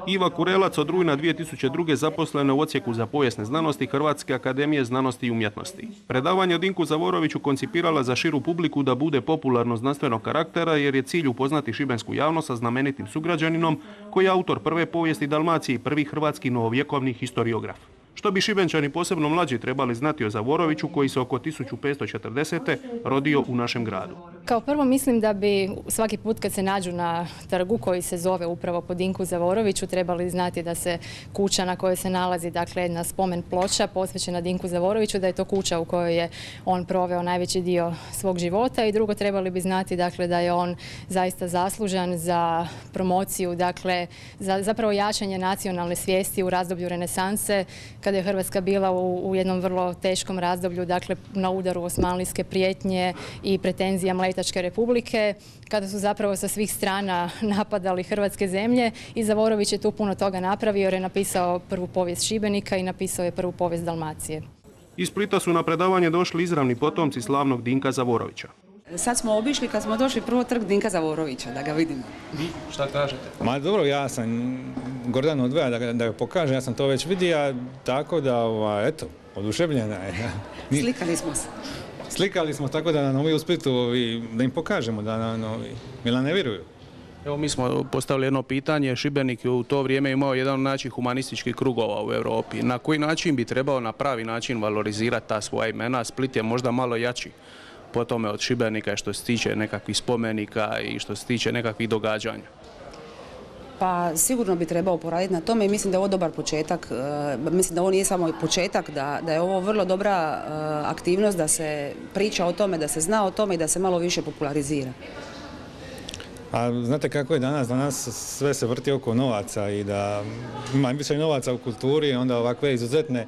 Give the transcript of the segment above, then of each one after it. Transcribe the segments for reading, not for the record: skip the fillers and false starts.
Iva Kurelac od rujna 2002. zaposlena u odsjeku za povijesne znanosti Hrvatske akademije znanosti i umjetnosti. Predavanje o Dinku Zavoroviću koncipirala za širu publiku da bude popularno znanstvenog karaktera jer je cilj upoznati šibensku javnost sa znamenitim sugrađaninom koji je autor prve povijesti Dalmacije i prvi hrvatski novovjekovni historiograf. Što bi Šibenčani, posebno mlađi, trebali znati o Zavoroviću koji se oko 1540. rodio u našem gradu? Kao prvo mislim da bi svaki put kad se nađu na trgu koji se zove upravo po Dinku Zavoroviću trebali znati da se kuća na kojoj se nalazi, dakle, jedna spomen ploča posvećena Dinku Zavoroviću, da je to kuća u kojoj je on proveo najveći dio svog života, i drugo, trebali bi znati, dakle, da je on zaista zaslužan za promociju, dakle, za zapravo jačanje nacionalne svijesti u razdoblju renesanse, kada je Hrvatska bila u jednom vrlo teškom razdoblju, dakle, na udaru osmanlijske prijetnje i pretenzija Mletačke republike, kada su zapravo sa svih strana napadali hrvatske zemlje, i Zavorović je tu puno toga napravio jer je napisao prvu povijest Šibenika i napisao je prvu povijest Dalmacije. Iz Splita su na predavanje došli izravni potomci slavnog Dinka Zavorovića. Sad smo obišli, kad smo došli, prvo trg Dinka Zavorovića, da ga vidimo. Šta kažete? Ma dobro, ja sam Gordana odveja da ga pokažem, ja sam to već vidio, tako da, eto, oduševljena je. Slikali smo se. Slikali smo, tako da nam ovi u Splitu, da im pokažemo, da nam ne vjeruju. Evo, mi smo postavili jedno pitanje. Šibenik je u to vrijeme imao jedan od najvećih humanističkih krugova u Europi. Na koji način bi trebao na pravi način valorizirati ta svoja imena? Split je možda malo jači po tome od Šibenika što se tiče nekakvih spomenika i što se tiče nekakvih događanja. Pa sigurno bi trebao poraditi na tome i mislim da je ovo dobar početak. Mislim da ovo nije samo početak, da je ovo vrlo dobra aktivnost, da se priča o tome, da se zna o tome i da se malo više popularizira. A znate kako je danas? Danas sve se vrti oko novaca i da ima više novaca u kulturi, onda ovakve izuzetne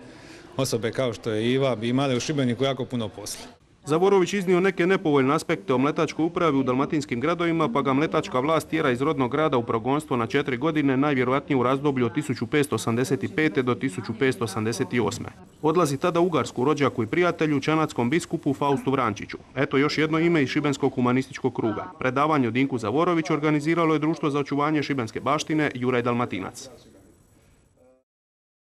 osobe kao što je Iva bi imale u Šibeniku jako puno posla. Zavorović iznio neke nepovoljne aspekte o mletačkoj upravi u dalmatinskim gradovima, pa ga mletačka vlast tjera iz rodnog grada u progonstvo na 4 godine, najvjerojatnije u razdoblju od 1585. do 1588. Odlazi tada u Ugarsku rođaku i prijatelju, čanatskom biskupu Faustu Vrančiću. Eto još jedno ime iz šibenskog humanističkog kruga. Predavanje o Dinku Zavoroviću organiziralo je Društvo za očuvanje šibenske baštine Juraj Dalmatinac.